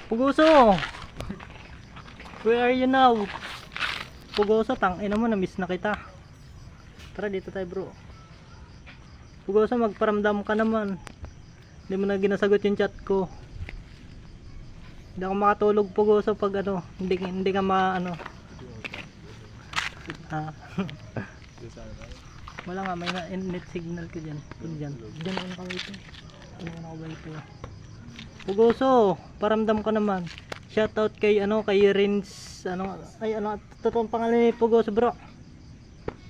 Puguso! Where are you now? Puguso, tangina mo, na-miss na kita. Tara, dito tayo bro. Puguso, magparamdam ka naman. Hindi mo na ginasagot yung chat ko. Hindi ako makatulog, Puguso, pag ano, hindi ka ano. Ah. Wala nga, may net signal ko dyan. Diyan ako nakawito. Diyan ako nakawito. Puguso, paramdam ka naman. Shoutout kay kay Rins, totoong pangalan ni Puguso bro.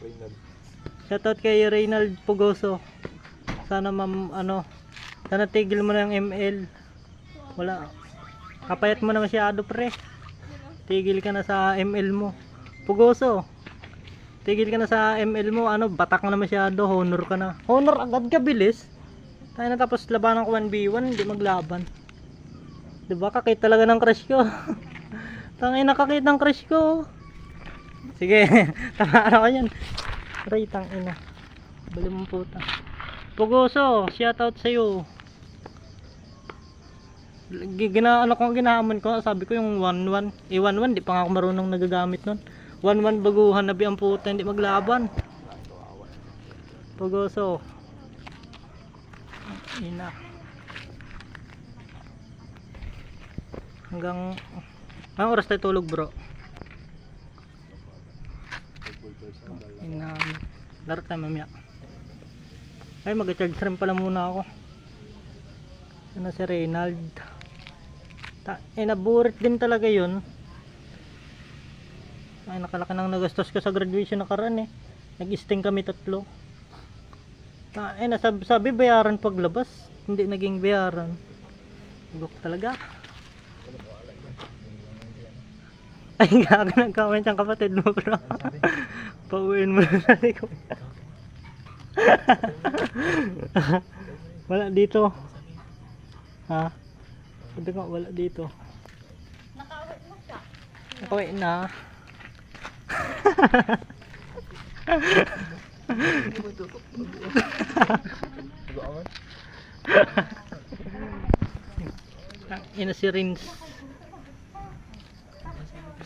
Reynald. Shoutout kay Reynald Puguso. Sana sana tigil mo na yung ML. Wala. Kapayat mo na masyado pre. Tigil ka na sa ML mo. Puguso. Tigil ka na sa ML mo, batak na masyado, honor ka na. Honor agad ka bilis. Tayo na tapos labanan ko 1v1, hindi maglaban. Diba, kakit talaga ng crush ko. Tangay nakakit ng crush ko. Sige, tama ko yan. Aray, tangina. Bali mong puta. Puguso, shoutout sa'yo. Ginahamon ko, sabi ko yung 1-1. 1-1, di pa nga ako marunong nagagamit nun. 1-1 baguhan, nabi ang puta, hindi maglaban. Puguso. Ina. Hanggang anong oras tayo tulog bro? Ina. Laro tayo mamaya. Ay, mag-charge rin pala muna ako. Ano si Reynald? Naburit din talaga yun. Ay, nakalaki nang nagastos ko sa graduation nakaraan eh. Nag-sting kami 3. Sabi bayaran paglabas. Hindi naging bayaran. Ugok talaga. Ay, gago, nag-comment ang kapatid mo bro. Pauwiin mo na natin ko. Wala dito. Ha? Sabi ko, wala dito. Nakawit na. Ina si Rins.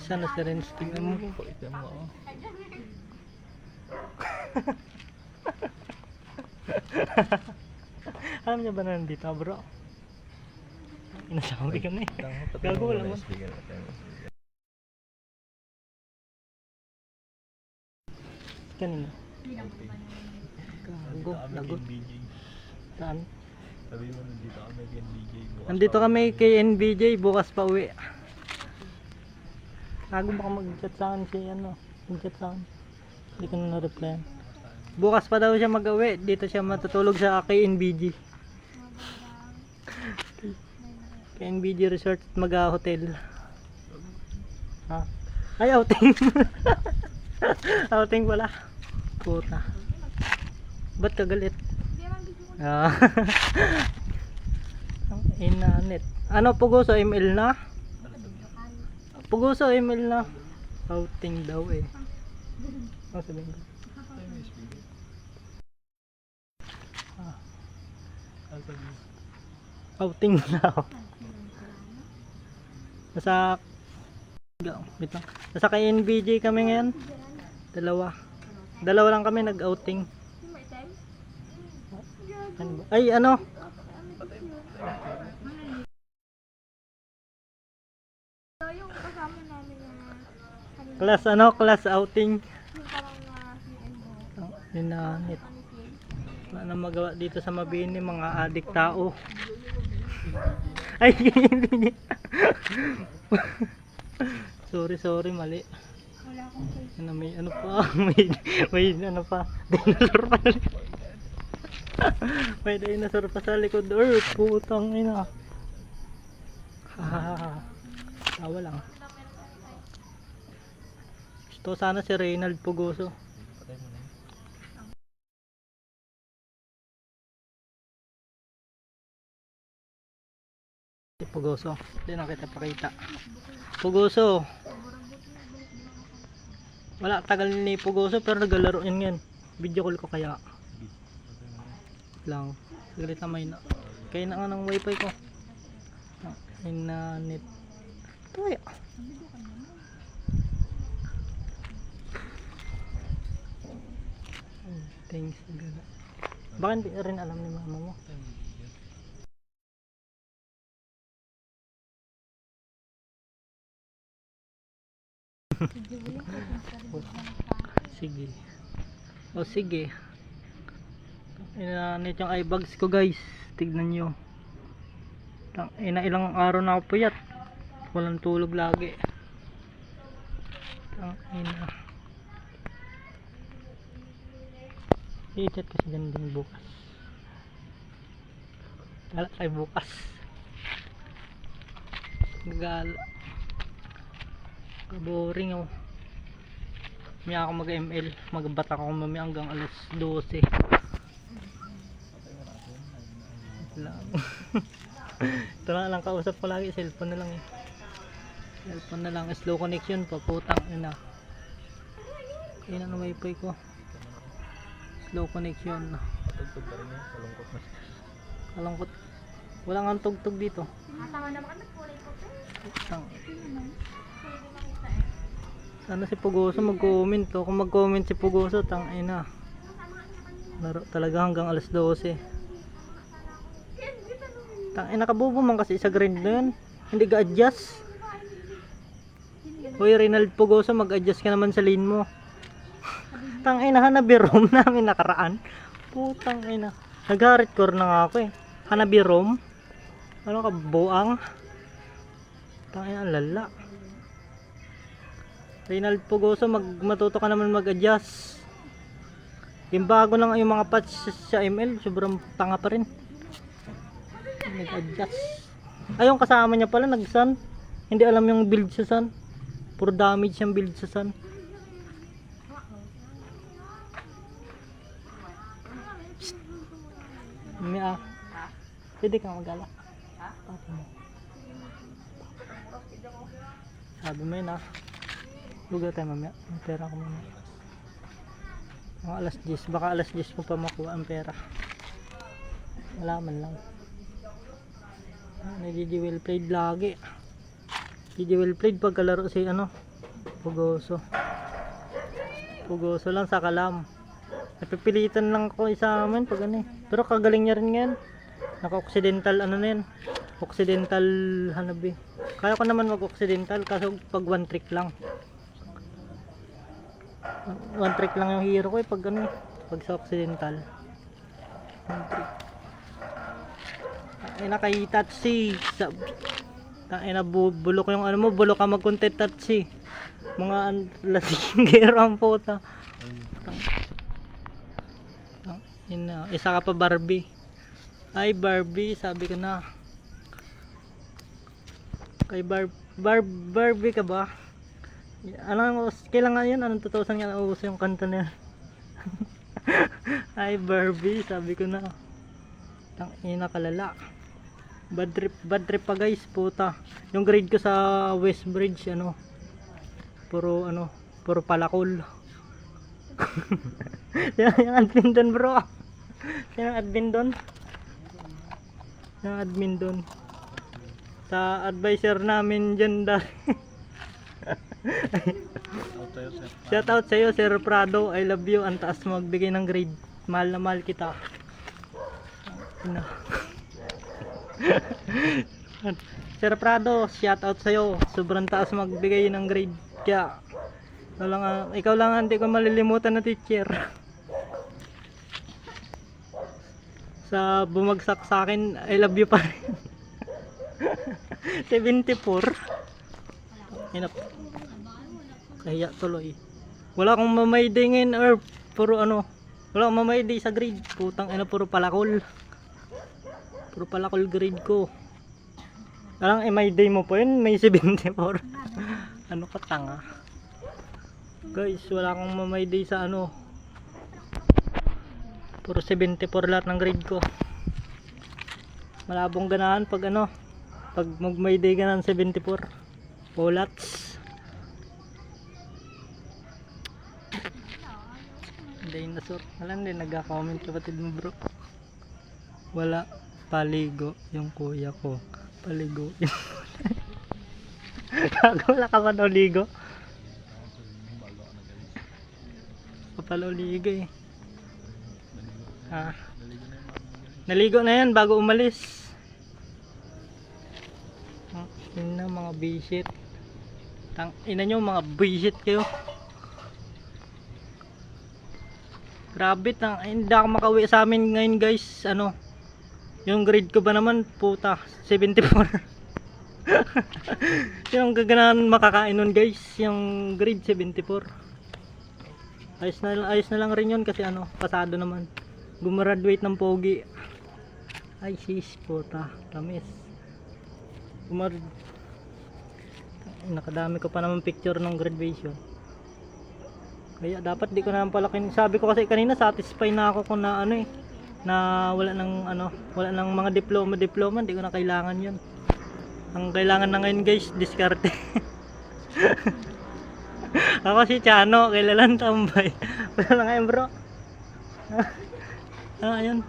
Sana si Rins, tingnan mo. Alam niya ba na nandito bro? Inasabi ka na eh. Gago wala mo. Kanina. Gago, lagot. Saan? Sabi mo nandito kami kay NBJ bukas. Nandito kami kay NBJ, bukas pa uwi. Gago, baka mag-chat sa akin mag-chat sa akin. Hindi ko na na-replyan. Bukas pa daw siya mag-uwi, dito siya matutulog sa kay NBJ. Kay NBJ Resort mag-hotel. Ha? Ay, outing. Outing pala. Puta. Ba't ka galit? Inanet. Puguso, ML na? Puguso, ML na. Outing daw eh. Sabihin ko. Outing na. Wait lang. Nasa kay NBJ kami ngayon. Dalawa lang kami nag-outing. Ay, yung kasama namin class outing. Ninanit. Wala na magawa dito sa Mabini, mga adik tao. Ay, hindi. Sorry, mali. wala akong face. May may pa. Dinosaur pa. May dinosaur pa sa likod. Putang ina. Tawa lang. Gusto sana si Reynald Puguso. Si Puguso. Hindi na kita pakita. Puguso. Wala, tagal ni Puguso pero naglalaro yan. Video call ko kaya. Lang. Saglit na may na. Kaya na nga ng wifi ko. Inanit. Toya. Thanks. Baka hindi rin alam ni mama mo. Sige. O sige. Inanit yung eye bags ko guys. Tignan nyo. Ilang araw na ako puyat. Walang tulog lagi. Ina. I-chat kasi dyan din bukas. Gala tayo bukas. Gala. Boring oh. May ako mag-ML. Magbata ako mamaya hanggang alas 12. Lang. Ito lang kausap ko lagi. Cellphone na lang eh. Cellphone na lang. Slow connection pa. Putang ina. Kaya na wifi ko. Slow connection. Tugtog pa rin yan. Kalungkot na. Kalungkot. Wala nga tugtog dito. Tama naman ka nagkulay ko pa. Putang. Pwede makita eh. Sana si Pugoso mag-comment to. Kung mag-comment si Pugoso, tang ina. Laro talaga hanggang alas 12. Tang ina, kabobo man kasi sa grade na yun. Hindi ga-adjust. Hoy Rinald Pugoso, mag-adjust ka naman sa lane mo. Tang ina, Hanabi Rom namin nakaraan. Putang ina. Nag-hardcore na nga ako eh. Hanabi Rom. Ano ka, buang? Tang ina, ang lala. Rinald Pugoso, matuto ka naman mag-adjust. Yung bago lang yung mga patch sa ML, sobrang tanga pa rin. Nag-adjust. Ayun, kasama niya pala, nag-sun. Hindi alam yung build sa sun. Puro damage yung build sa sun. Mia, pwede kang mag-ala. Sabi mo yun ah. Lugar tayo mamaya. Ang pera ko mamaya. Mga alas 10. Baka alas 10 mo pa makuha ang pera. Malaman lang. Nagigi well played lagi. Nagigi well played pagkalaro si ano. Pugoso. Pugoso lang sa kalam. Napipilitan lang ako isa amin pag ano eh. Pero kagaling niya rin yan. Naka-occidental ano na yan. Occidental Hanabi. Kaya ko naman mag-occidental kaso pag one trick lang. One trick lang yung hero ko eh pag ano eh. Pag sa occidental. One trick. Ay na kay Tatsi. Ay na bulok yung ano mo. Bulok ka mag-content Tatsi. Mga lasing gero ang puta. Isa ka pa Barbie. Ay Barbie, sabi ko na. Kay Barbie ka ba? Ano, kailangan yan? Anong 2000 nga nauuso yung kanta na yan? Ay Barbie, sabi ko na. Tang ina kalala. Bad trip pa guys, puta. Yung grade ko sa West Bridge, ano, puro palakol. Yung admin doon bro. Yung admin doon. Yung admin doon. Sa advisor namin dyan dahil. Shout out sa'yo Sir Prado. I love you. Ang taas magbigay ng grade. Mahal na mahal kita. Ano? Sir Prado, shout out sa'yo. Sobrang taas magbigay ng grade. Kaya ikaw lang hindi ko malilimutan na teacher. Sa bumagsak sa akin, I love you pa rin. 74. Inap. Kaya tuloy. Wala akong mamayday ngayon or puro ano. Wala akong mamayday sa grade. Putang ina, puro palakol. Puro palakol grade ko. Alang may mo po yun, may 74. Ano ka tanga. Guys, wala akong mamayday sa ano. Puro 74 lahat ng grade ko. Malabong ganahan pag ano, pag mag-mayday ka ng 74. Polats. Dinosaur. Alam din, nagka-comment kapatid mo bro. Wala paligo yung kuya ko. Paliguin. Gago, wala ka pa daw ligo. Kapalaw ligo eh. Ah. Naligo na yan bago umalis. Yun na mga bisit. Tang ina nyo mga bisit kayo. Grabe hindi ako makauwi sa amin ngayon guys. Ano? Yung grade ko ba naman puta 74. Yung gaganahan makakain nun guys. Yung grade 74. Ayos na lang rin yun kasi ano, pasado naman. Gumraduate ng pogi. Ay sis puta, tamis. Nakadami ko pa naman picture ng graduation. Kaya dapat di ko na palakin. Sabi ko kasi kanina satisfied na ako kung na ano eh, na wala nang mga diploma, di ko na kailangan 'yon. Ang kailangan na ngayon guys, diskarte. Ako si Chano, kailan tambay. Wala na ngayon bro. Ayun.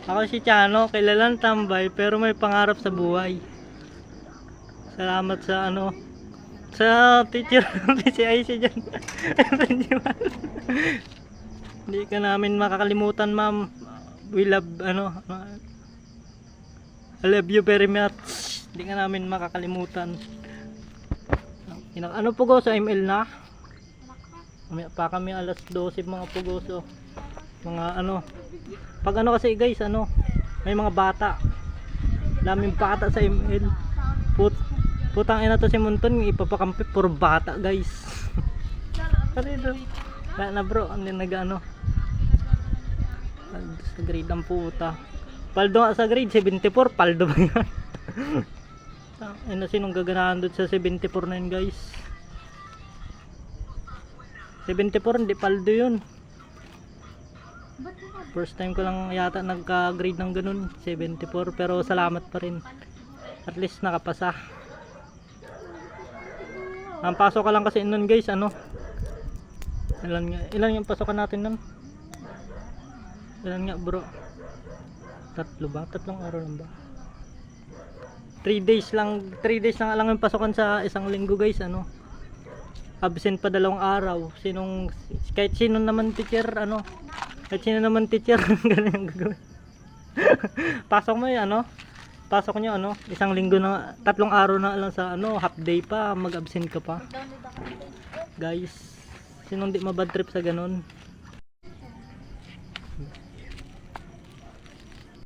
Ako si Chano, kailan tambay pero may pangarap sa buhay. Salamat sa ano, sa teacher ng PCIC dyan. Hindi ka namin makakalimutan ma'am. We love I love you very much. Hindi ka namin makakalimutan. Ano pugo sa ML na? Pa kami alas 12 mga pugoso. Mga ano. Pag ano kasi guys, ano, may mga bata. Daming bata sa ML. Putang ina to si Munton, ipapakampi puro bata guys. Wala na bro, hindi nag-ano. Sa grade ang puta. Paldo nga sa grade 74, paldo ba yan? Ano sinong gaganahan doon sa 74 na yun guys? 74 hindi paldo yun. First time ko lang yata nagka-grade ng ganun, 74, pero salamat pa rin. At least nakapasa. Ang pasok ka lang kasi nun guys, ano? Ilan yung pasokan natin nun? Ilan nga bro? 3 ba? 3 araw lang ba? 3 days lang lang yung pasokan sa isang linggo guys, ano? Absent pa 2 araw. Kahit sino naman teacher, ano? Kahit sino naman teacher, ganun yung gagawin. Pasok mo yun, ano? Pasok nyo, ano? Isang linggo na, 3 araw na lang sa, ano? Half day pa, mag-absent ka pa. Guys, sinong di mabad trip sa ganun?